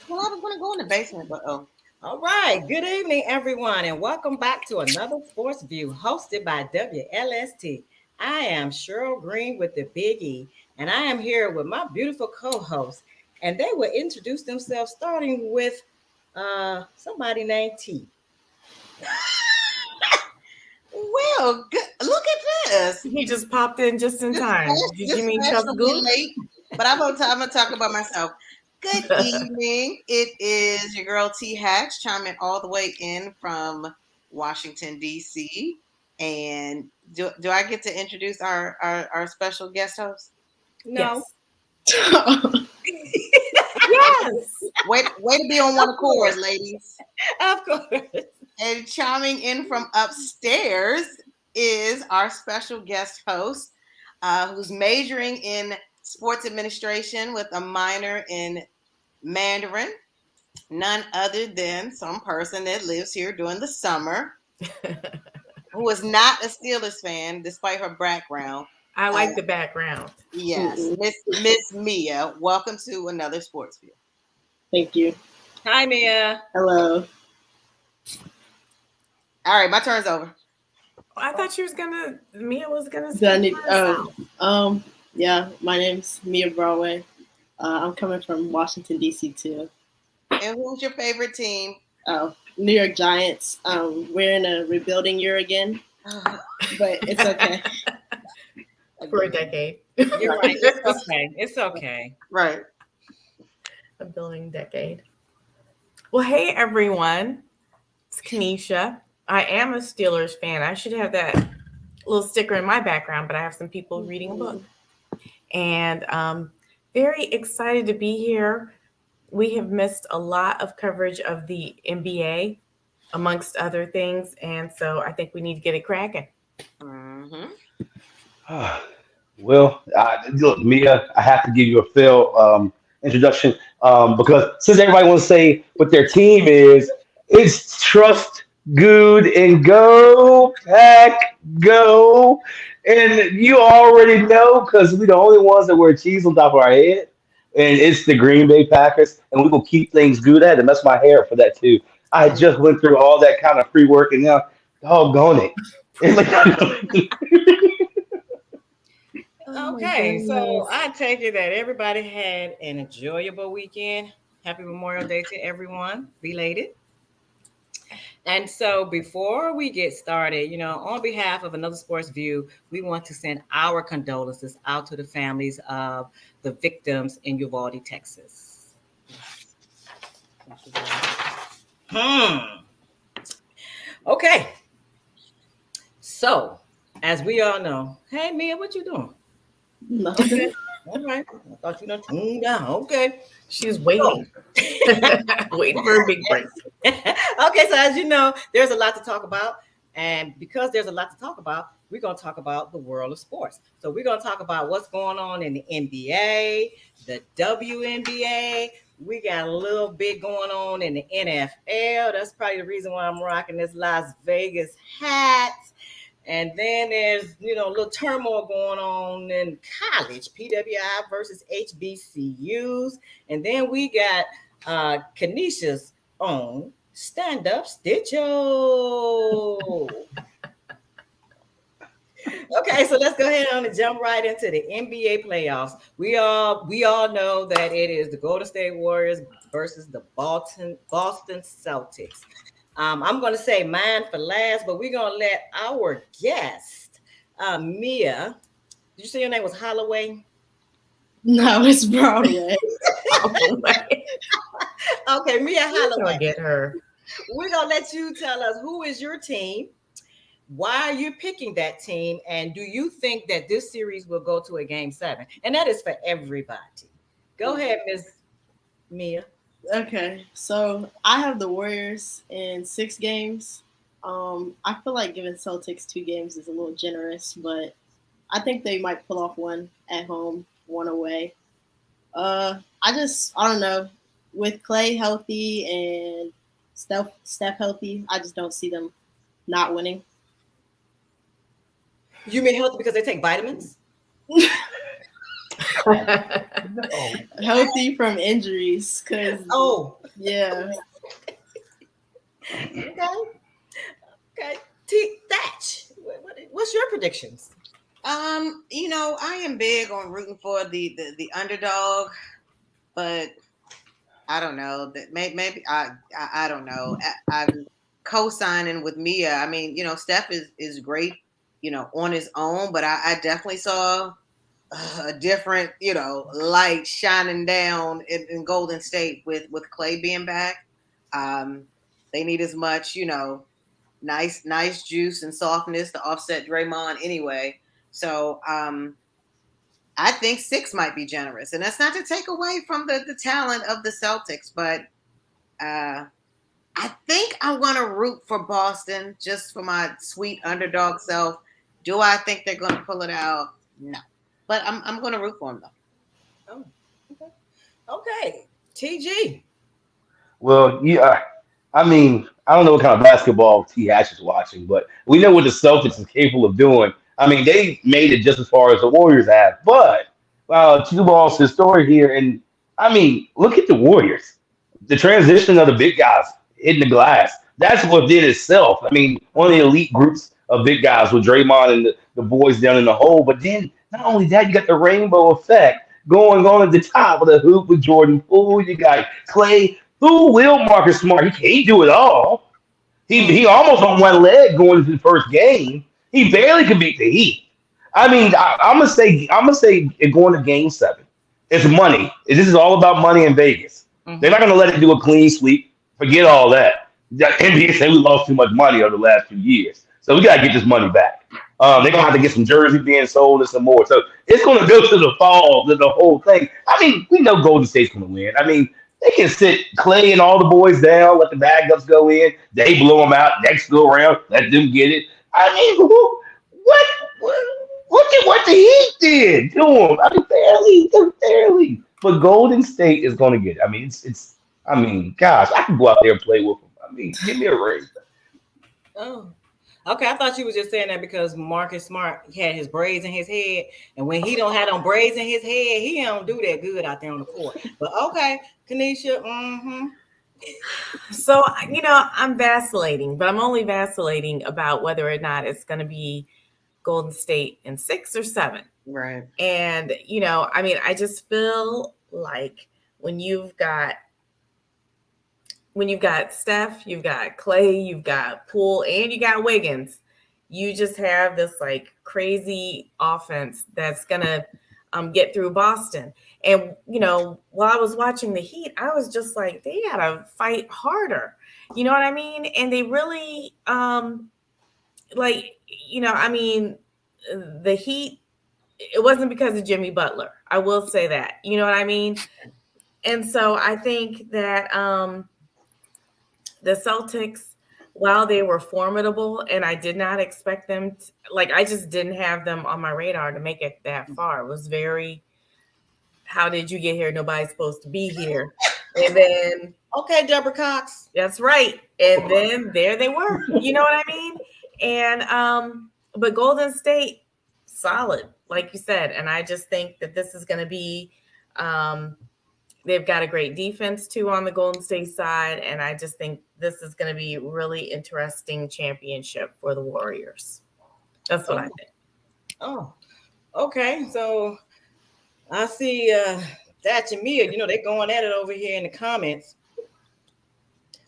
Well, I was going to go in the basement, but oh. All right. Good evening, everyone, and welcome back to another Sports View hosted by WLST. I am Cheryl Green with the Big E, and I am here with my beautiful co-hosts, and they will introduce themselves starting with somebody named T. Well, good. Look at this. He just popped in just in time. Did you This mean Chuck fashionably Goose? late, but I'm gonna talk about myself. Good evening. It is your girl T Hatch chiming all the way in from Washington D.C. And do I get to introduce our special guest host? No. Yes. Yes. Way to be on one accord, ladies. Of course. And chiming in from upstairs is our special guest host, who's majoring in sports administration with a minor in Mandarin. None other than some person that lives here during the summer, who is not a Steelers fan despite her background. I like the background. Yes, Miss Mia. Welcome to another Sports View. Thank you. Hi, Mia. Hello. All right, my turn's over. I thought Mia was gonna Do I say need? herself. Yeah. My name's Mia Broadway. I'm coming from Washington D.C. too. And who's your favorite team? Oh, New York Giants. We're in a rebuilding year again, but it's okay. For a decade. You're right. It's okay. It's okay. Right. A building decade. Well, hey everyone. It's Kenesha. I am a Steelers fan. I should have that little sticker in my background, but I have some people reading a book. And very excited to be here. We have missed a lot of coverage of the NBA, amongst other things. And so I think we need to get it cracking. Mm-hmm. Well, look, Mia, I have to give you a fair introduction because since everybody wants to say what their team is, it's trust, good, and go, pack, go. And you already know because we're the only ones that wear cheese on top of our head. And it's the Green Bay Packers, and we will keep things good at and mess my hair for that too. I just went through all that kind of free work, and now, doggone it. It's like, Okay, so I take it that everybody had an enjoyable weekend. Happy Memorial Day to everyone, belated. And so before we get started, on behalf of Another Sports View, we want to send our condolences out to the families of the victims in Uvalde, Texas. Okay. So, as we all know, hey Mia, what you doing? Nothing. All right. I thought you done tuned down. Okay. She's waiting. Waiting for a big break. Okay, so as you know, there's a lot to talk about. And because there's a lot to talk about, we're going to talk about the world of sports. So we're going to talk about what's going on in the NBA, the WNBA. We got a little bit going on in the NFL. That's probably the reason why I'm rocking this Las Vegas hat. And then there's, a little turmoil going on in college, PWI versus HBCUs. And then we got Kenesha's own stand-up Stitcho. Okay, so let's go ahead and jump right into the NBA playoffs. We all know that it is the Golden State Warriors versus the Boston Celtics. I'm going to say mine for last, but we're going to let our guest, Mia. Did you say your name was Holloway? No, it's Broadway. Okay, Mia Holloway. I'll get her. We're going to let you tell us who is your team, why are you picking that team, and do you think that this series will go to a game 7? And that is for everybody. Go ahead, Miss Mia. Okay, so I have the Warriors in 6 games. I feel like giving Celtics 2 games is a little generous, but I think they might pull off one at home, one away. I don't know. With Clay healthy and Steph healthy, I just don't see them not winning. You mean healthy because they take vitamins? No. Healthy from injuries, cause Oh, yeah. okay. Okay. T Thatch. What's your predictions? I am big on rooting for the underdog, but I don't know that maybe I don't know. I'm co-signing with Mia. I mean, Steph is great, on his own, but I definitely saw a different, light shining down in Golden State with Clay being back. Um, they need as much, nice juice and softness to offset Draymond anyway. So I think 6 might be generous, and that's not to take away from the talent of the Celtics, but uh, I think I want to root for Boston just for my sweet underdog self. Do I think they're going to pull it out? No, but I'm going to root for them though. Oh, okay. Okay. TG. Well, yeah. I mean, I don't know what kind of basketball T Hatch is watching, but we know what the Celtics is capable of doing. I mean, they made it just as far as the Warriors have. But two balls to the story here, and I mean, look at the Warriors. The transition of the big guys hitting the glass. That's what did itself. I mean, one of the elite groups of big guys with Draymond and the boys down in the hole. But then not only that, you got the rainbow effect going on at the top of the hoop with Jordan Poole. You got Clay. Who will Marcus Smart? He can't do it all. He almost on one leg going into the first game. He barely could beat the Heat. I mean, I'm gonna say going to Game 7. It's money. This is all about money in Vegas. They're not gonna let it do a clean sweep. Forget all that. The NBA said we lost too much money over the last few years, so we gotta get this money back. They're gonna have to get some jerseys being sold and some more. So it's gonna go to the fall, to the whole thing. I mean, we know Golden State's gonna win. I mean, they can sit Clay and all the boys down, let the backups go in. They blow them out. Next go around, let them get it. I mean, what, what, what the Heat did to them? I mean, barely, just barely. But Golden State is going to get it. I mean, it's. I mean, gosh, I can go out there and play with them. I mean, give me a ring. Oh. Okay, I thought you was just saying that because Marcus Smart had his braids in his head, and when he don't have them braids in his head, he don't do that good out there on the court. But okay, Kanisha, So, I'm vacillating, but I'm only vacillating about whether or not it's going to be Golden State in 6 or 7. Right. And, I mean, I just feel like when you've got Steph, you've got Clay, you've got Poole, and you got Wiggins, you just have this like crazy offense that's gonna get through Boston. And while I was watching the Heat, I was just like, they gotta fight harder. You know what I mean? And they really I mean, the Heat. It wasn't because of Jimmy Butler. I will say that. You know what I mean? And so I think that the Celtics, while they were formidable, and I did not expect them I just didn't have them on my radar to make it that far. It was very, how did you get here? Nobody's supposed to be here. And then, okay, Deborah Cox. that's right. And then there they were. You know what I mean? And but Golden State, solid, like you said. And I just think that this is going to be they've got a great defense too on the Golden State side, and I just think this is going to be really interesting championship for the Warriors. That's what I think. Oh, okay. So I see Thatch and Mia. They're going at it over here in the comments.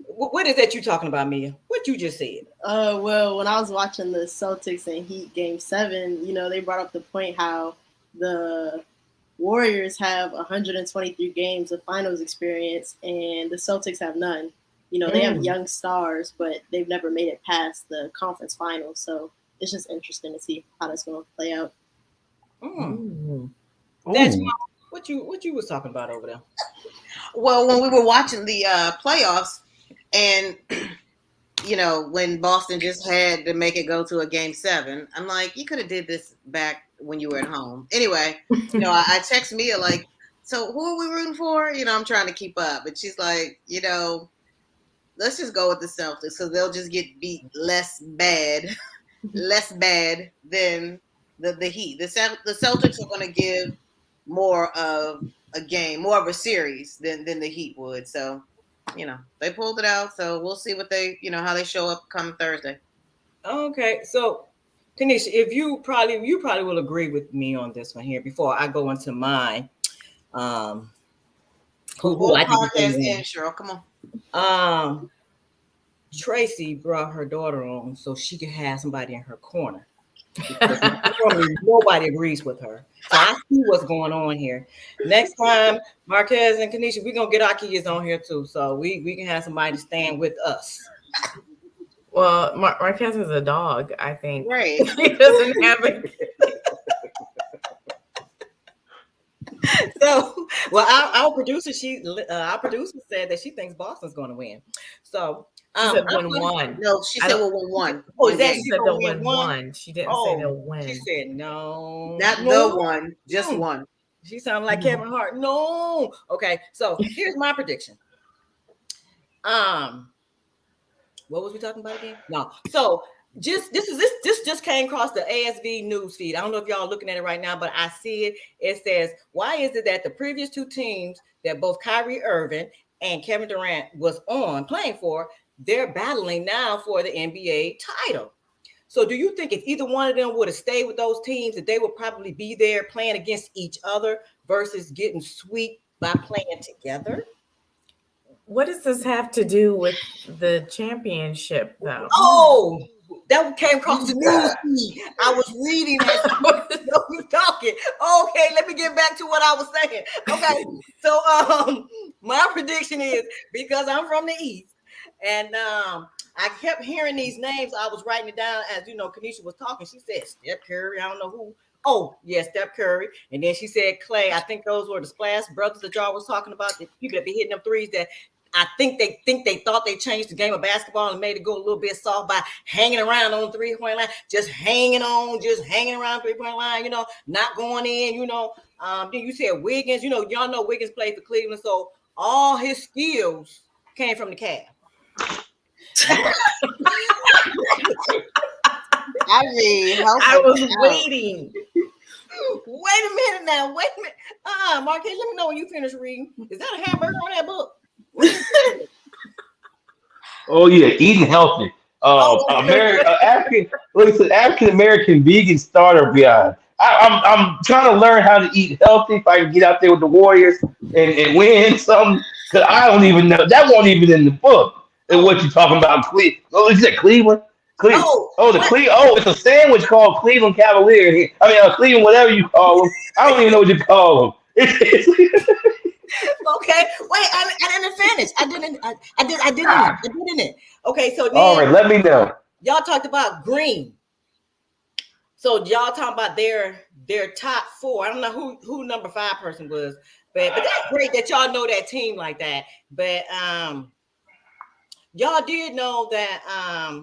What is that you talking about, Mia? What you just said? Well, when I was watching the Celtics and Heat Game 7, they brought up the point how the Warriors have 123 games of finals experience, and the Celtics have none. They have young stars, but they've never made it past the conference finals. So it's just interesting to see how that's going to play out. That's what you was talking about over there. Well, when we were watching the playoffs, and when Boston just had to make it go to a Game 7, I'm like, you could have did this back when you were at home. Anyway, I text Mia like, so who are we rooting for? I'm trying to keep up, and she's like, let's just go with the Celtics because they'll just get beat less bad than the Heat. The Celtics are going to give more of a game, more of a series than the Heat would. So, they pulled it out. So we'll see what they, how they show up come Thursday. Okay, so Tanisha, if you probably will agree with me on this one here before I go into mine. Um, who Full I think is podcast going to in, Cheryl. Come win. Tracy brought her daughter on so she could have somebody in her corner. Because normally nobody agrees with her. So I see what's going on here. Next time, Marquez and Kanisha, we're gonna get our kids on here too. So we can have somebody to stand with us. Well, Marquez is a dog, I think. Right. He doesn't have a. So, well, our producer, our producer said that she thinks Boston's going to win. So, She said win-1. No, she said we'll win one. Oh, is that She said they'll win one. She didn't say they'll win. She said no, Not no. the one, just one. She sounded like Kevin Hart. No. Okay, so here's my prediction. What was we talking about again? No. So this just came across the ASV news feed. I don't know if y'all are looking at it right now, but I see it. It says, why is it that the previous two teams that both Kyrie Irving and Kevin Durant was on playing for, they're battling now for the NBA title? So do you think if either one of them would have stayed with those teams, that they would probably be there playing against each other versus getting swept by playing together? What does this have to do with the championship, though? Oh, that came across the news feed. I was reading that. You talking. Okay, let me get back to what I was saying. Okay, so my prediction is, because I'm from the East, and I kept hearing these names. I was writing it down as Kanisha was talking. She said Steph Curry. I don't know who. Oh, yeah, Steph Curry. And then she said Clay. I think those were the Splash Brothers that y'all was talking about. The people that be hitting them threes that I think they thought they changed the game of basketball and made it go a little bit soft by hanging around on the 3-point line, just hanging around 3-point line, not going in, Then you said Wiggins, y'all know Wiggins played for Cleveland, so all his skills came from the Cavs. I was waiting. Wait a minute now. Wait a minute. Marquez, let me know when you finish reading. Is that a hamburger on that book? Oh yeah, eating healthy. African American vegan starter beyond. I'm trying to learn how to eat healthy if I can get out there with the Warriors and win something. Because I don't even know that won't even in the book. And what you talking about? You said Cleveland. Cleveland. It's a sandwich called Cleveland Cavalier. I mean, Cleveland, whatever you call them. I don't even know what you call them. Okay, wait, I didn't finish. I didn't. Okay, so then, all right, let me know. Y'all talked about Green. So y'all talking about their top four. I don't know who number 5 person was, but that's great that y'all know that team like that. But y'all did know that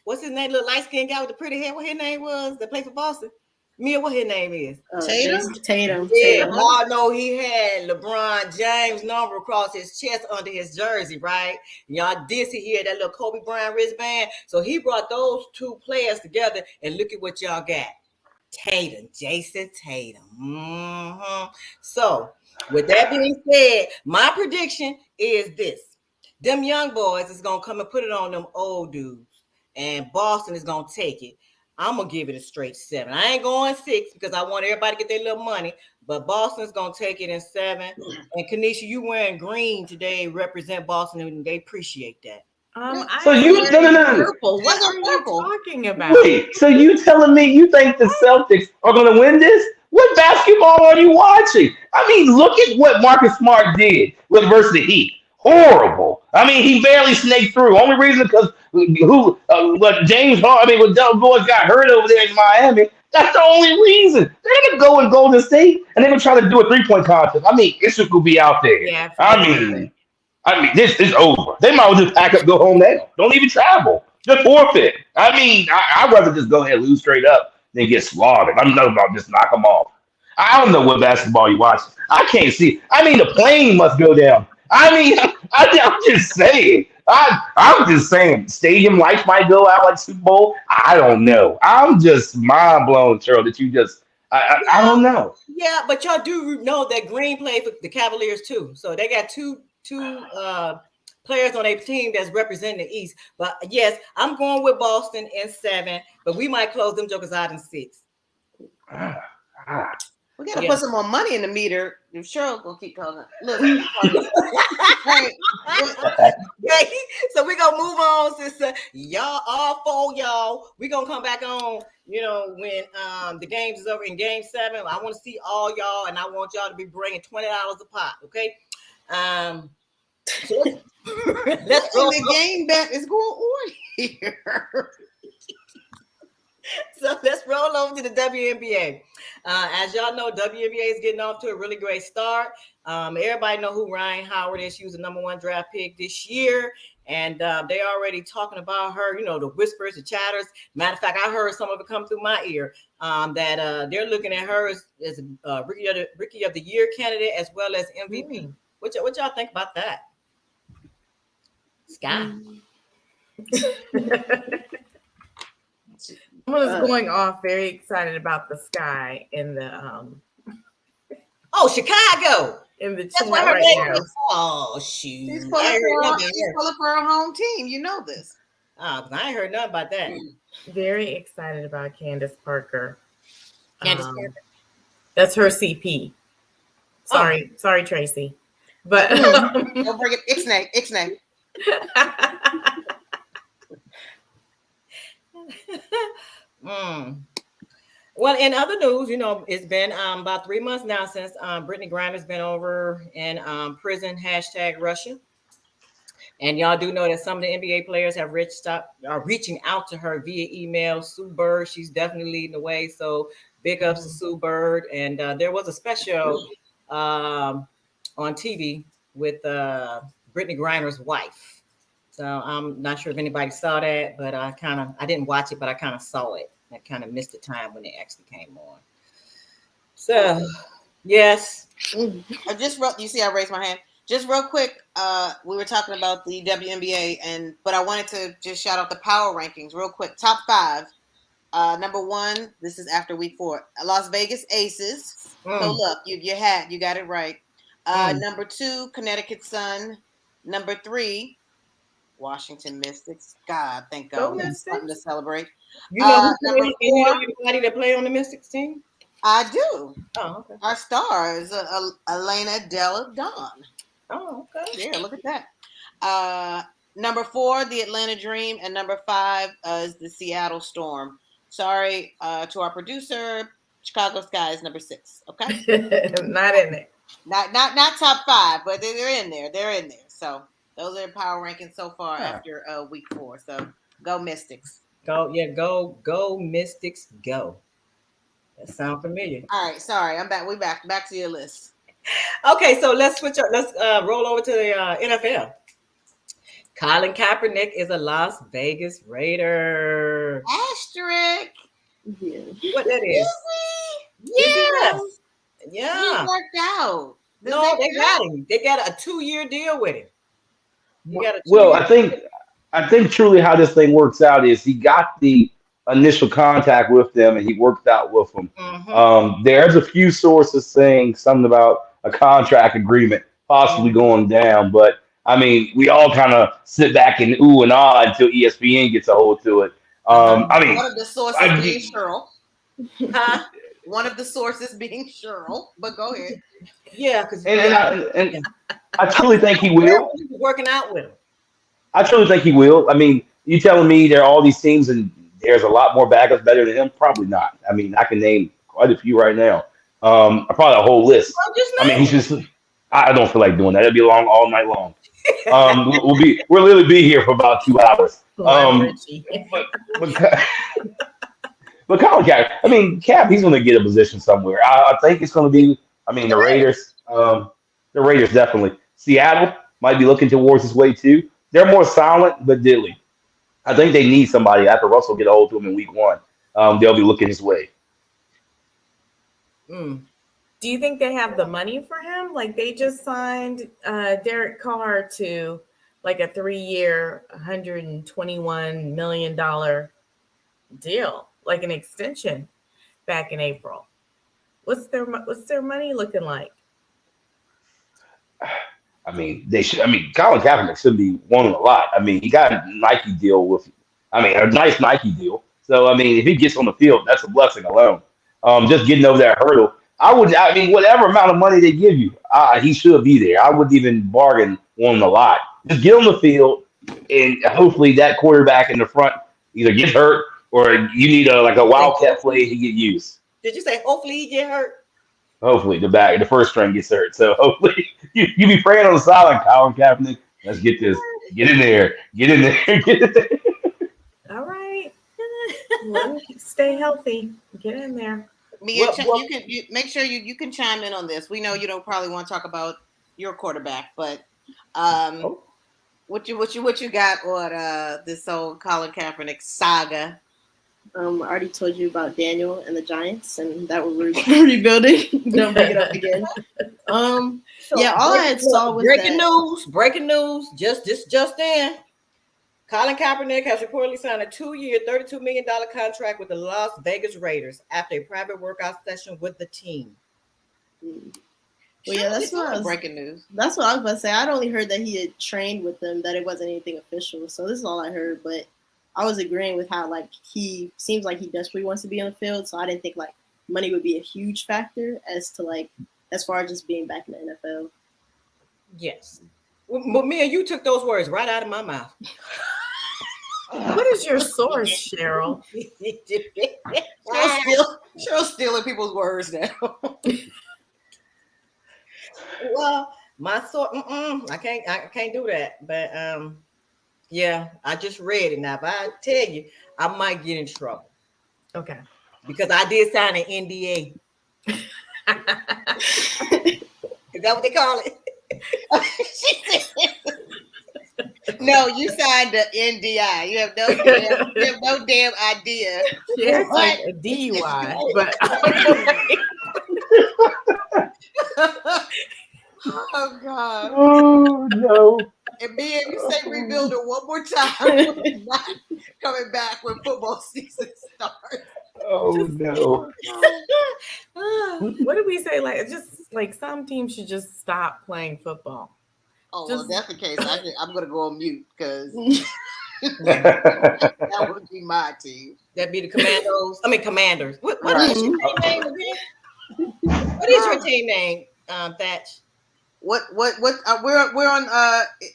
what's his name? Little light skinned guy with the pretty hair. What his name was? That played for Boston. Mia, what his name is? Tatum. Yeah, y'all know he had LeBron James number across his chest under his jersey, right? Y'all did see here that little Kobe Bryant wristband. So he brought those two players together, and look at what y'all got. Jason Tatum. Mm-hmm. So with that being said, my prediction is this. Them young boys is going to come and put it on them old dudes, and Boston is going to take it. I'm going to give it a straight 7. I ain't going 6 because I want everybody to get their little money, but Boston's going to take it in 7. And Kanisha, you wearing green today represent Boston, and they appreciate that. So you purple. What are you talking about? Wait, so you telling me you think the Celtics are going to win this? What basketball are you watching? I mean, look at what Marcus Smart did versus the Heat. Horrible. I mean, he barely snaked through. Only reason because James Harden, when Del Boys got hurt over there in Miami, that's the only reason. They're gonna go in Golden State and they're gonna try to do a 3-point contest. I mean, it's just gonna be out there. Yeah, I mean, this is over. They might as well just pack up, go home now. Don't even travel. Just forfeit. I mean, I'd rather just go ahead and lose straight up than get slaughtered. I'm not about just knock them off. I don't know what basketball you watch. I can't see. I mean, the plane must go down. I mean, I'm just saying. I'm just saying. Stadium lights might go out like Super Bowl. I don't know. I'm just mind blown, Cheryl, that you just. I don't know. Yeah, but y'all do know that Green played for the Cavaliers too. So they got two players on their team that's representing the East. But yes, I'm going with Boston in 7, but we might close them jokers out in 6. Ah, ah. We gotta Yeah. put some more money in the meter. If Cheryl gonna keep calling. Look, hey, Okay, so we're gonna move on, sister. Y'all, all 4 y'all, we're gonna come back on, when the games is over in game 7. I want to see all y'all, and I want y'all to be bringing $20 a pop, okay? So let's roll. the game bet is going on here. So let's roll over to the WNBA. As y'all know, WNBA is getting off to a really great start. Everybody know who Ryan Howard is. She was the #1 draft pick this year. And they already talking about her, the whispers, the chatters. Matter of fact, I heard some of it come through my ear that they're looking at her as a Rookie of the Year candidate as well as MVP. What y'all think about that? Sky. Someone's going off very excited about the Sky in the Chicago. in the That's chat why her right name now. is. Oh shoot! She's pulling for her home team. You know this. I ain't heard nothing about that. Very excited about Candace Parker. Candace Parker. That's her CP. Sorry, Tracy. But Don't bring it. Ixnay. Well, in other news, it's been about 3 months now since Brittany Griner's been over in prison, #Russia. And y'all do know that some of the NBA players are reaching out to her via email. Sue Bird, she's definitely leading the way. So big ups to Sue Bird. And there was a special on TV with Brittany Griner's wife. So I'm not sure if anybody saw that, but I didn't watch it, but I kind of saw it. I kind of missed the time when it actually came on. So, yes. I just wrote. You see, I raised my hand. Just real quick, we were talking about the WNBA, but I wanted to just shout out the power rankings real quick. Top 5. Number 1. This is after week 4. Las Vegas Aces. So look, you got it right. Number 2, Connecticut Sun. Number 3, Washington Mystics. God, thank God, we have something to celebrate. Number 4, anybody that play on the Mystics team? I do. Oh, okay. Our star is Elena Della Don. Oh, okay. Yeah, look at that. Number 4, the Atlanta Dream, and number 5 is the Seattle Storm. Sorry to our producer, Chicago Sky is number 6. Okay, not in there. Not top 5, but they're in there. They're in there. So those are power rankings so far after week 4. So go Mystics. Go Mystics, go. That sounds familiar. All right, sorry, I'm back. We back to your list. Okay, so let's switch up. Let's roll over to the NFL. Colin Kaepernick is a Las Vegas Raider. Asterisk. Yeah. What that is? Yes. Yeah. He worked out. No, they got him. They got a 2-year deal with him. Well, I think truly how this thing works out is he got the initial contact with them and he worked out with them. There's a few sources saying something about a contract agreement possibly going down, but I mean, we all kind of sit back and ooh and ah until ESPN gets a hold to it. I mean, one of the sources being Cheryl. One of the sources being Cheryl, but go ahead. Yeah, because I truly think he will. Working out with him. I truly think he will. I mean, you telling me there are all these teams and there's a lot more backups better than him? Probably not. I mean, I can name quite a few right now. Probably a whole list. I mean, he's just. I don't feel like doing that. It'll be long all night long. We'll literally be here for about 2 hours. But Colin Kaepernick, I mean, he's going to get a position somewhere. I think it's going to be. I mean, the Raiders. The Raiders definitely. Seattle might be looking towards his way too. They're more silent but deadly. I think they need somebody after Russell get a hold to him in week 1. They'll be looking his way. Do you think they have the money for him? Like they just signed Derek Carr to like a 3-year, $121 million deal, like an extension back in April. What's their money looking like? I mean, they should. I mean, Colin Kaepernick should be wanting a lot. I mean, he got a Nike deal with, I mean, a nice Nike deal. So I mean, if he gets on the field, that's a blessing alone. Just getting over that hurdle. I would. I mean, whatever amount of money they give you, he should be there. I wouldn't even bargain on him a lot. Just get on the field, and hopefully that quarterback in the front either gets hurt or you need a like a wildcat play he get used. Did you say hopefully he get hurt? Hopefully the first string gets hurt. So hopefully you be praying on the silent, Colin Kaepernick. Let's get this. Get in there. Get in there. Get in there. All right. Well, stay healthy. Get in there. Mia, you can make sure you can chime in on this. We know you don't probably want to talk about your quarterback, but what you got on this whole Colin Kaepernick saga? I already told you about Daniel and the Giants, and that we're rebuilding. Don't bring it up again. Yeah, all I had saw was breaking news. Just in. Colin Kaepernick has reportedly signed a 2-year, $32 million contract with the Las Vegas Raiders after a private workout session with the team. Well, yeah, that's breaking news. That's what I was about to say. I'd only heard that he had trained with them, that it wasn't anything official. So this is all I heard, but I was agreeing with how like he seems like he desperately wants to be on the field. So I didn't think like money would be a huge factor as far as just being back in the NFL. Yes. Well, Mia, you took those words right out of my mouth. What is your source, Cheryl? Cheryl's stealing people's words now. Well, my source, I can't do that. But yeah, I just read it. Now, if I tell you, I might get in trouble. Okay. Because I did sign an NDA. Is that what they call it? No, you signed the NDI. You have no damn idea. Yeah, it's like a DUI, but oh God. Oh no. And me and you say rebuild it one more time. Not coming back when football season starts. Oh no. What did we say? Like, just like some teams should just stop playing football. Oh, well, if that's the case, I'm going to go on mute because that would be my team. That'd be the Commanders. What is your team name again? What is your team name, Thatch? We're on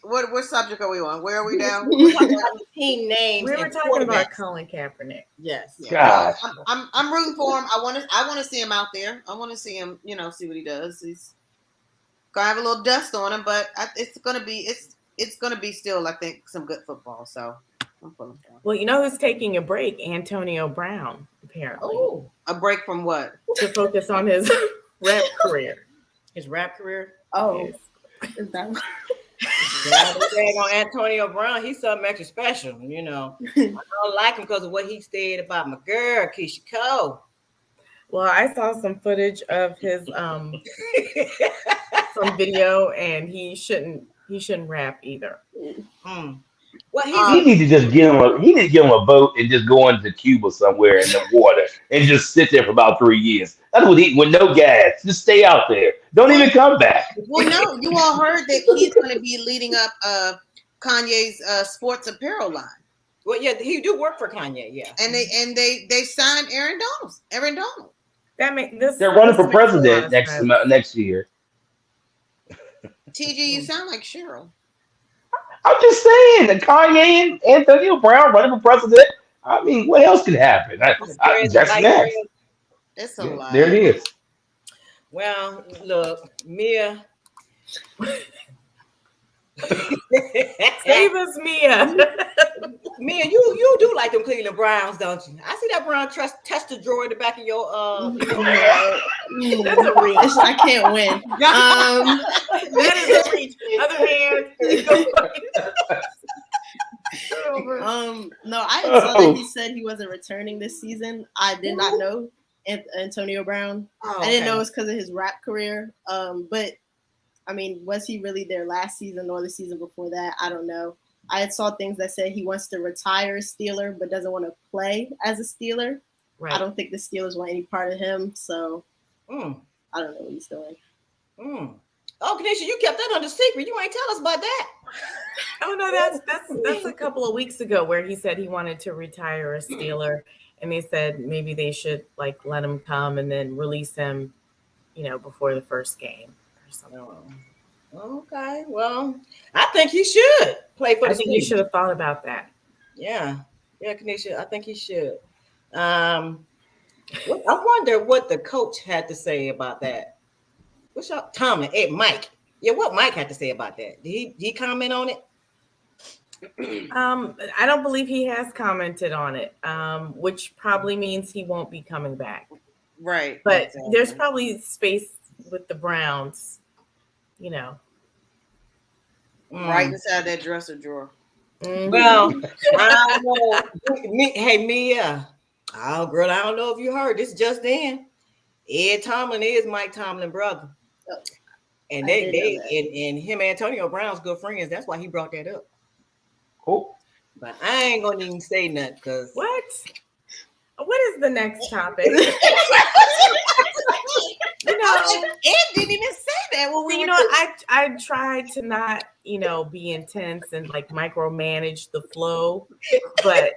what subject are we on? Where are we now? We're talking about team names. We were talking about Colin Kaepernick. Yes. Gosh. I'm rooting for him. I want to see him out there. I want to see him, see what he does. He's gonna have a little dust on him, but it's gonna be still, I think, some good football. So I'm pulling for him. Well, you know who's taking a break? Antonio Brown, apparently. Oh, a break from what? To focus on his rap career. His rap career. Oh, is that? On Antonio Brown, he's something extra special. I don't like him because of what he said about my girl Keisha Cole. Well, I saw some footage of his some video, and he shouldn't rap either. Well, he need to just get him a boat and just go into Cuba somewhere in the water and just sit there for about 3 years. That's what with no gas. Just stay out there. Don't even come back. Well, no, you all heard that he's going to be leading up Kanye's sports apparel line. Well, yeah, he do work for Kanye, yeah. And they signed Aaron Donald. They're running for president next year. TG, you sound like Cheryl. I'm just saying that Kanye and Antonio Brown running for president. I mean, what else could happen? That's next. It's a lie. There it is. Well, look, Mia. Save us, Mia. Mia, you do like them Cleveland Browns, don't you? I see that Brown tester drawer in the back of your That's a reach. I can't win. That is a reach. Other hand. No, I saw that he said he wasn't returning this season. I did not know Antonio Brown. I didn't know it was because of his rap career. But I mean, was he really there last season or the season before that? I don't know. I saw things that said he wants to retire a Steeler, but doesn't want to play as a Steeler. Right. I don't think the Steelers want any part of him. So Mm, I don't know what he's doing. mm. Oh, Kanisha, you kept that under secret. You ain't tell us about that. Oh no, that's a couple of weeks ago where he said he wanted to retire a Steeler, and they said maybe they should like let him come and then release him, before the first game or something. Oh, okay. Well, I think he should play for I the think you Steelers. should have thought about that. Yeah. Yeah, Kanisha, I think he should. Um, I wonder what the coach had to say about that. What's up, Tommy? Hey, Mike. Yeah, what Mike had to say about that? Did he comment on it? I don't believe he has commented on it, which probably means he won't be coming back. Right. But Exactly. there's probably space with the Browns, you know. Right inside that dresser drawer. Mhm. Well, I don't know. Hey, Mia. Oh, girl, I don't know if you heard this just then. Ed Tomlin is Mike Tomlin brother. Oh, And I did know they that. and him and Antonio Brown's good friends. That's why he brought that up. Cool. But I ain't gonna even say nothing because What? What is the next topic? Ed didn't even say that when we were I tried to not, be intense and like micromanage the flow, but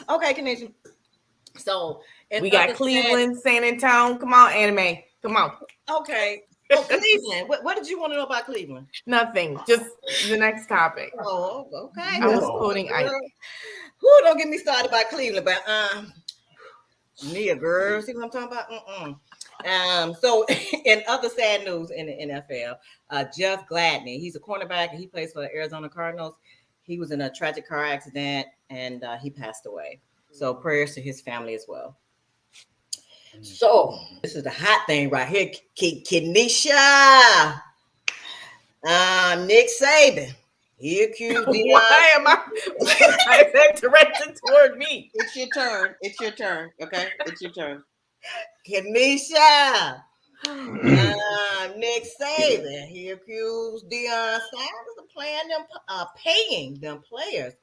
okay, connection. So we got Cleveland, San Antonio. Come on, anime. Come on. Okay. Oh, Cleveland. What did you want to know about Cleveland? Nothing. Just the next topic. Oh, okay. I was quoting Ike. Who don't get me started about Cleveland, but Nia, girl, see what I'm talking about? So in other sad news in the NFL, Jeff Gladney, he's a cornerback and he plays for the Arizona Cardinals. He was in a tragic car accident and he passed away. So prayers to his family as well. So this is the hot thing right here, Kenisha. Nick Saban. He accused Deion. Why am I that directed toward me? It's your turn. It's your turn. Okay, it's your turn. Kenisha. Nick Saban. He accused Deion Sanders of paying them players.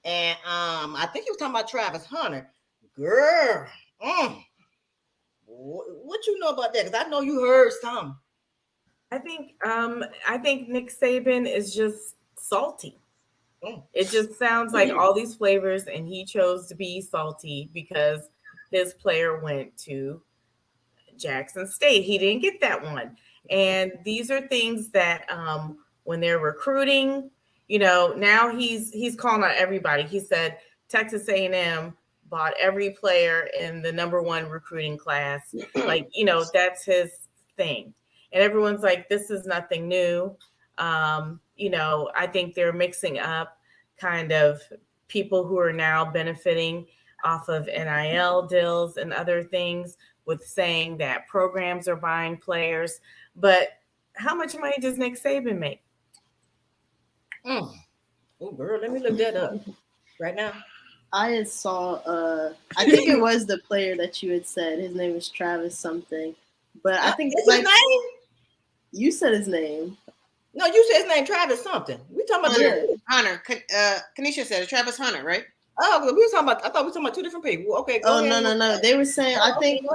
And I think he was talking about Travis Hunter. Girl. What you know about that? Because I know you heard some. I think Nick Saban is just salty. It just sounds like all these flavors, and he chose to be salty because his player went to Jackson State. He didn't get that one. And these are things that when they're recruiting, now he's calling out everybody. He said Texas A&M bought every player in the number one recruiting class. Like, that's his thing. And everyone's like, this is nothing new. I think they're mixing up kind of people who are now benefiting off of NIL deals and other things with saying that programs are buying players. But how much money does Nick Saban make? Oh, girl, let me look that up right now. I saw, I think it was the player that you had said. His name was Travis something. But I think Is like his name? you said his name. No, you said his name Travis something. We talking about Hunter. Kanisha said it. Travis Hunter, right? Oh, we were talking about. I thought we were talking about two different people. Okay. Go ahead. No. They were saying I think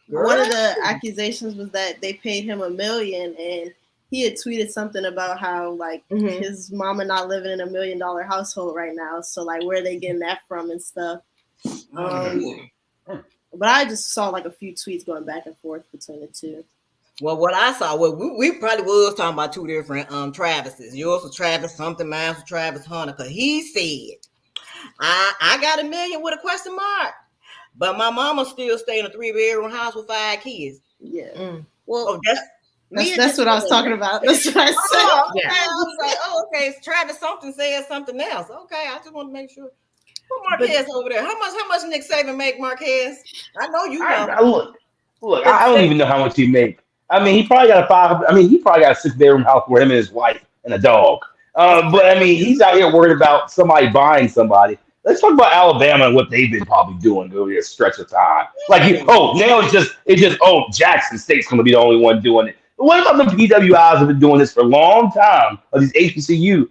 Girl. one of the accusations was that they paid him $1 million, and he had tweeted something about how like his mama not living in $1 million household right now. So like, where are they getting that from and stuff? But I just saw like a few tweets going back and forth between the two. Well, what I saw, we probably was talking about two different Travises. Yours was Travis something, mine was Travis Hunter, because he said, I got $1 million with a question mark, but my mama still stay in a 3-bedroom house with 5 kids. Yeah. Well, that's what I was talking about. That's what I said. Oh, okay. Yeah. I was like, okay, Travis something said something else. Okay, I just want to make sure. Who Marquez over there? How much Nick Saban make, Marquez? I know you know. Look, I don't even know how much he make. I mean, he probably got he probably got a 6-bedroom house for him and his wife and a dog. But I mean, he's out here worried about somebody buying somebody. Let's talk about Alabama and what they've been probably doing over a stretch of time. Like, now Jackson State's going to be the only one doing it. What about the PWIs have been doing this for a long time? Of these HBCU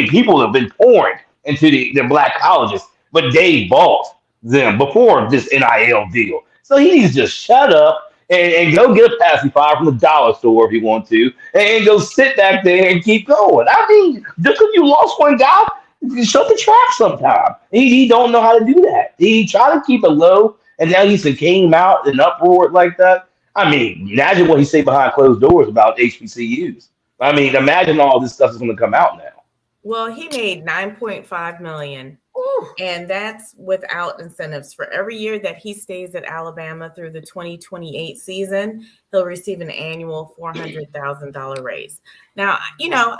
people have been pouring into the black colleges, but they bought them before this NIL deal. So he needs to just shut up and go get a pacifier from the dollar store if you want to, and go sit back there and keep going. I mean, just because you lost one guy, shut the trap sometime. He don't know how to do that. He tried to keep it low, and now he came out and uproared like that. I mean, imagine what he said behind closed doors about HBCUs. I mean, imagine all this stuff is going to come out now. Well, he made 9.5 million, Ooh. and that's without incentives. For every year that he stays at Alabama through the 2028 season, he'll receive an annual $400,000 raise. Now,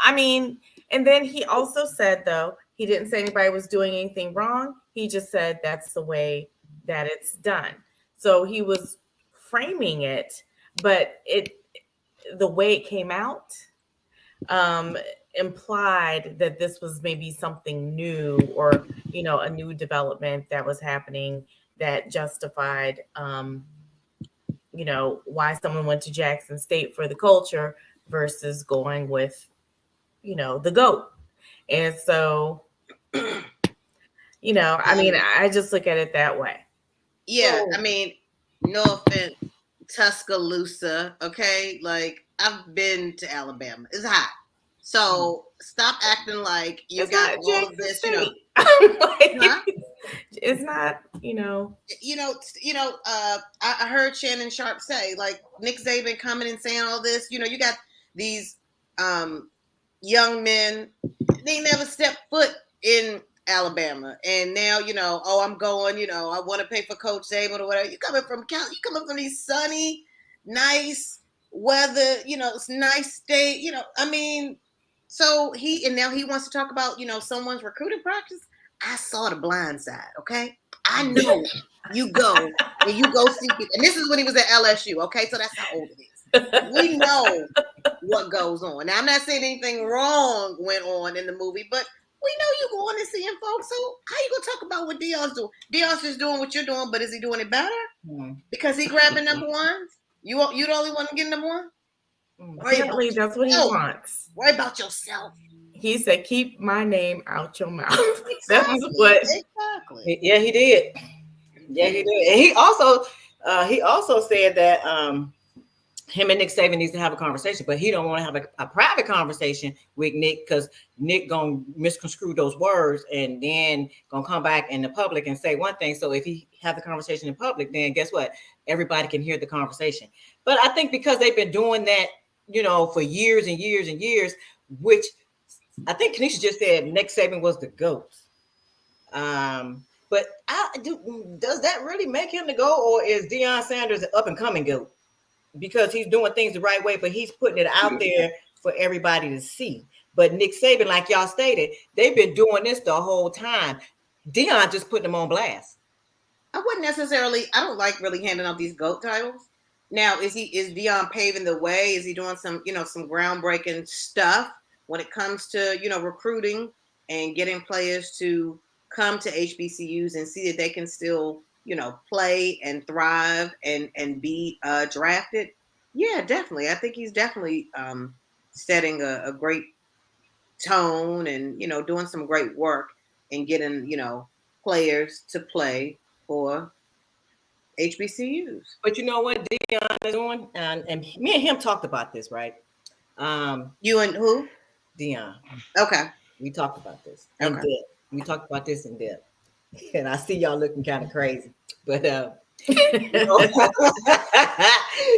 I mean, and then he also said, though, he didn't say anybody was doing anything wrong. He just said that's the way that it's done. So he was framing it, but the way it came out implied that this was maybe something new, or a new development that was happening that justified why someone went to Jackson State for the culture versus going with the GOAT. And so I mean, I just look at it that way. Yeah, I mean, no offense, Tuscaloosa, okay? Like, I've been to Alabama. It's hot. So stop acting like you It's got not all of Jackson this, State. Huh? It's not, I heard Shannon Sharp say, like, Nick Saban coming and saying all this. You got these young men, they never stepped foot in Alabama, and now oh, I'm going. I want to pay for Coach Saban or whatever. You coming from these sunny, nice weather. It's nice state. I mean, so now he wants to talk about someone's recruiting practice. I saw The Blind Side. Okay, I know you go and you go see people, and this is when he was at LSU. Okay, so that's how old it is. We know what goes on. Now, I'm not saying anything wrong went on in the movie, but we know you going and seeing folks. So how you gonna talk about what Dion's doing? Dion's just doing what you're doing, but is he doing it better? Because he grabbing number ones? You the only one getting number one? Apparently, that's what he wants. Worry about yourself. He said, "Keep my name out your mouth." Exactly. That's what. Exactly. Yeah, he did. Yeah, he did. And he also said that him and Nick Saban needs to have a conversation, but he don't want to have a private conversation with Nick because Nick gonna misconstrue those words and then gonna come back in the public and say one thing. So if he have the conversation in public, then guess what? Everybody can hear the conversation. But I think because they've been doing that, for years and years and years, which I think Kanisha just said Nick Saban was the GOAT. But does that really make him the GOAT, or is Deion Sanders an up and coming GOAT? Because he's doing things the right way, but he's putting it out there for everybody to see. But Nick Saban, like y'all stated, they've been doing this the whole time. Deion just putting them on blast. I don't like really handing out these GOAT titles. Now, is Deion paving the way? Is he doing some groundbreaking stuff when it comes to, recruiting and getting players to come to HBCUs and see that they can still, play and thrive and be drafted? Yeah, definitely. I think he's definitely setting a great tone and, doing some great work and getting, players to play for HBCUs. But you know what Deion is doing? And me and him talked about this, right? You and who? Deion. Okay. We talked about this in depth. We talked about this in depth. And I see y'all looking kind of crazy. But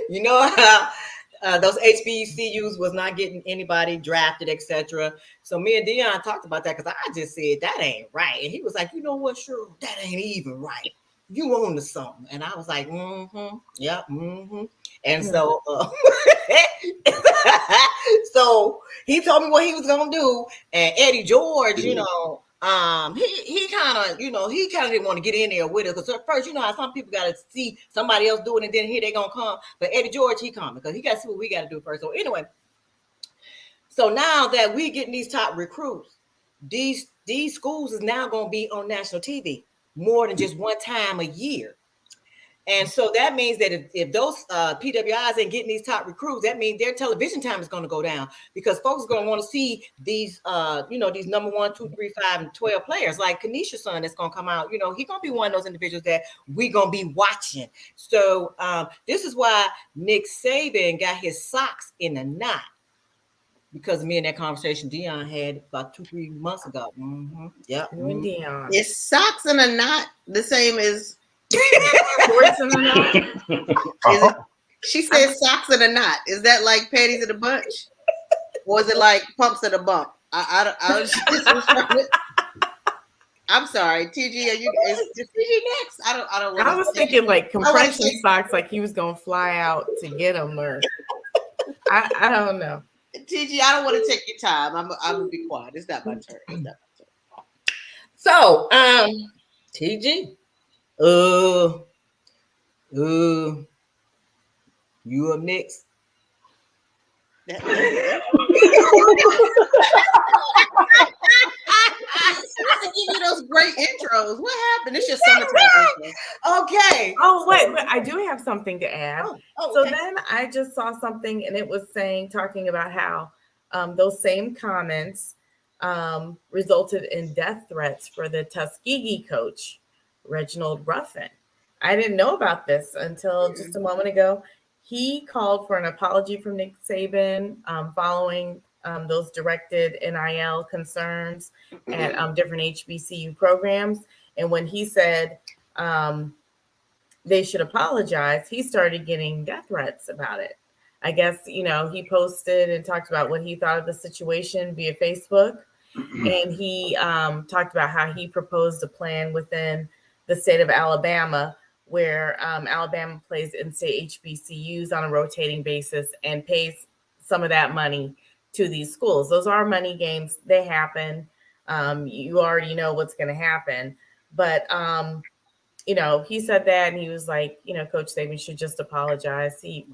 you know how those HBCUs was not getting anybody drafted, etc. So me and Deion talked about that because I just said that ain't right. And he was like, you know what, sure, that ain't even right. You own the something. And I was like, yeah, And so so he told me what he was gonna do. And Eddie George, he kind of didn't want to get in there with it because at first, how some people got to see somebody else do it and then here they gonna come. But Eddie George, he coming because he got to see what we got to do first. So anyway, so now that we getting these top recruits, these schools is now gonna be on national TV more than just one time a year. And so that means that if those PWIs ain't getting these top recruits, that means their television time is going to go down because folks are going to want to see these, these number 1, 2, 3, 5, and 12 players like Kanisha's son that's going to come out. He's going to be one of those individuals that we're going to be watching. So this is why Nick Saban got his socks in a knot. Because of me and that conversation Dion had about 2-3 months ago. Mm-hmm. Yep. You and Dion. Is socks in a knot the same as Shorts in a knot? She said socks in a knot. Is that like panties in a bunch? Or is it like pumps in a bump? I was just trying to, I'm sorry, TG. Is TG next? I don't. I was thinking like compression socks, like he was gonna fly out to get them, or I don't know. TG, I don't want to take your time. I'm gonna be quiet. It's not my turn. So, TG, you up next? I give you those great intros. What happened? It's just summertime. Okay. Oh wait, but I do have something to add. So okay. then I just saw something, and it was talking about how those same comments resulted in death threats for the Tuskegee coach, Reginald Ruffin. I didn't know about this until just a moment ago. He called for an apology from Nick Saban following those directed NIL concerns at different HBCU programs. And when he said they should apologize, he started getting death threats about it. I guess, he posted and talked about what he thought of the situation via Facebook. And he talked about how he proposed a plan within the state of Alabama where Alabama plays in-state HBCUs on a rotating basis and pays some of that money to these schools. Those are money games. They happen. You already know what's going to happen. But, he said that, and he was like, Coach Saban should just apologize. He,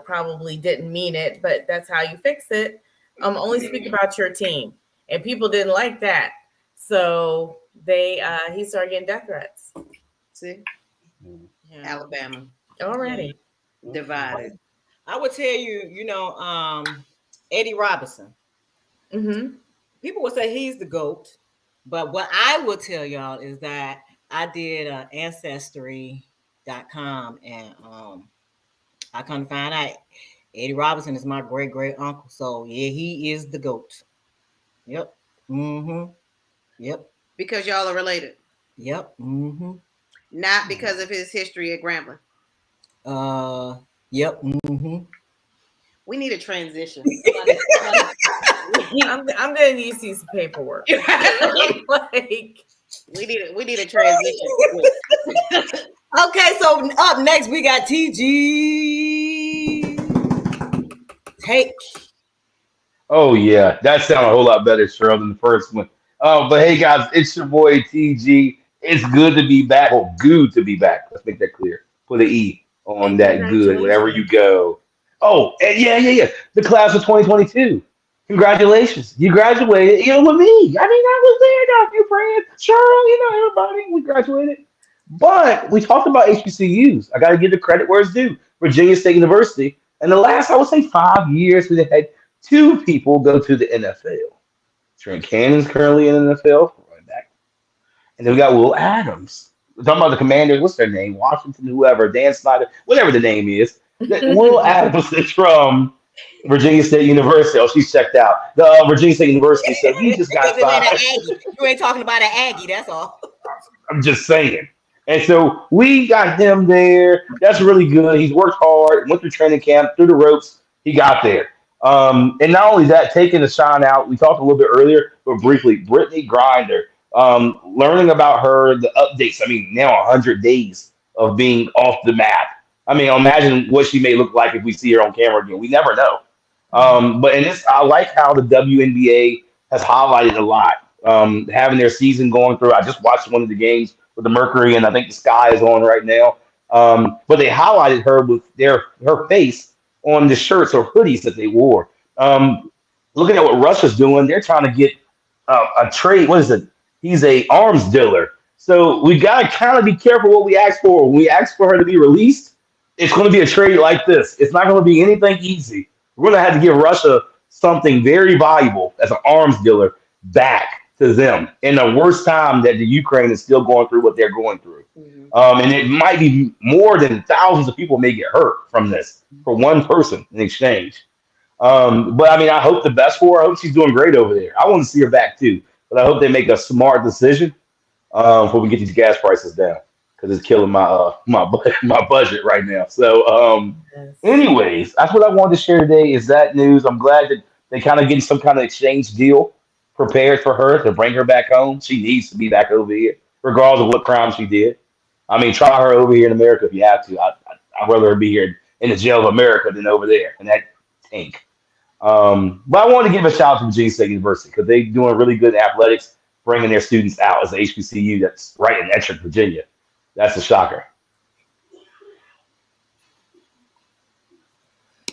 probably didn't mean it, but that's how you fix it. Only speak about your team. And people didn't like that. So he started getting death threats. See? Alabama. Already. Divided. I would tell you, Eddie Robinson. Mm-hmm. People would say he's the GOAT. But what I will tell y'all is that I did Ancestry.com and I couldn't find out Eddie Robinson is my great uncle. So yeah, he is the GOAT. Yep. Mm-hmm. Yep. Because y'all are related. Yep. Mm-hmm. Not because of his history at Grambling. Yep. Mm-hmm. We need a transition. I'm gonna need to see some paperwork. Like we need a transition. Okay, so up next we got TG. Take. Oh yeah, that sounded a whole lot better, Cheryl, than the first one. But hey guys, it's your boy TG. It's good to be back. Well, good to be back. Let's make that clear. Put an E on that good wherever you go. Oh, and yeah. The class of 2022. Congratulations. You graduated, with me. I mean, I was there, now, your friend, Cheryl, everybody. We graduated. But we talked about HBCUs. I got to give the credit where it's due. Virginia State University. And the last, I would say, 5 years, we had 2 people go to the NFL. Trent Cannon's currently in the NFL, running back. And then we got Will Adams. We're talking about the Commanders. What's their name? Washington, whoever, Dan Snyder, whatever the name is. Will Adams is from Virginia State University. Oh, she's checked out. The Virginia State University said he just got fired. You ain't talking about an Aggie, that's all. I'm just saying. And so we got him there. That's really good. He's worked hard, went through training camp, through the ropes. He got there. And not only that, taking a shine out. We talked a little bit earlier, but briefly, Brittany Grinder. Learning about her, the updates. I mean, now 100 days of being off the map. I mean, imagine what she may look like if we see her on camera again. We never know. But in this, I like how the WNBA has highlighted a lot. Having their season going through. I just watched one of the games with the Mercury, and I think the Sky is on right now. But they highlighted her with her face on the shirts or hoodies that they wore. Looking at what Russia's doing, they're trying to get a trade. What is it? He's a arms dealer. So we gotta kind of be careful what we ask for. When we ask for her to be released, it's going to be a trade like this. It's not going to be anything easy. We're going to have to give Russia something very valuable as an arms dealer back to them in the worst time that the Ukraine is still going through what they're going through. Mhm. And it might be more than thousands of people may get hurt from this for one person in exchange. But I mean, I hope the best for her. I hope she's doing great over there. I want to see her back too, but I hope they make a smart decision before we get these gas prices down because it's killing my budget right now. So, Yes. anyways, that's what I wanted to share today. Is that news? I'm glad that they kind of getting some kind of exchange deal prepared for her to bring her back home. She needs to be back over here, regardless of what crime she did. I mean, try her over here in America if you have to. I'd rather her be here in the jail of America than over there in that tank. But I want to give a shout out to Virginia State University because they're doing really good in athletics, bringing their students out as a HBCU that's right in Ettrick, Virginia. That's a shocker.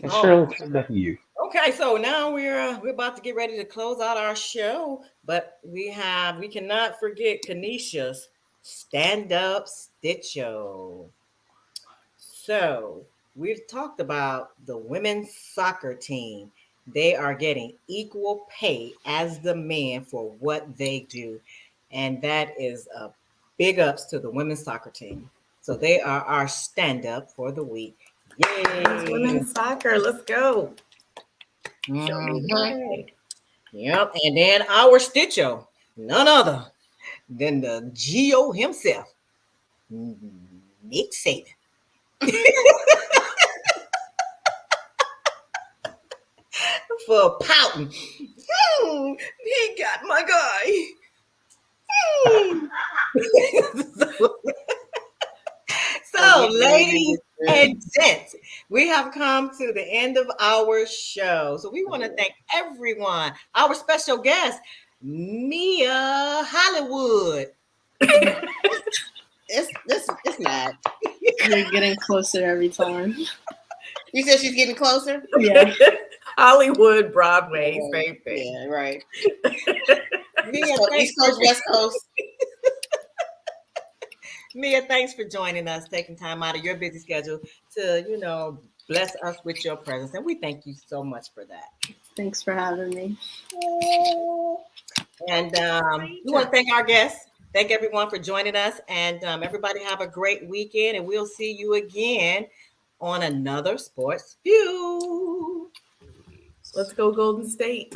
And Oh, Shirley, turn back to you. okay, so now we're about to get ready to close out our show, but we cannot forget Kanisha's stand up stitcho. So we've talked about the women's soccer team. They are getting equal pay as the men for what they do, and that is a big ups to the women's soccer team. So they are our stand up for the week. It's Yay! women's soccer. Let's go. Show me the Mhm. way. Yep. And then our Stitcho, none other than the Geo himself, Nick Saban. For pouting. He got my guy. So, ladies and gents, we have come to the end of our show. So we want to thank everyone, our special guest, Mia Hollywood. It's not. You're getting closer every time. You said she's getting closer. Yeah. Hollywood, Broadway, same thing. Yeah, right. Mia, So thanks East Coast, West Coast. Mia, thanks for joining us, taking time out of your busy schedule to, bless us with your presence. And we thank you so much for that. Thanks for having me. And we want to thank our guests. Thank everyone for joining us. And everybody have a great weekend. And we'll see you again on another Sports View. Let's go, Golden State.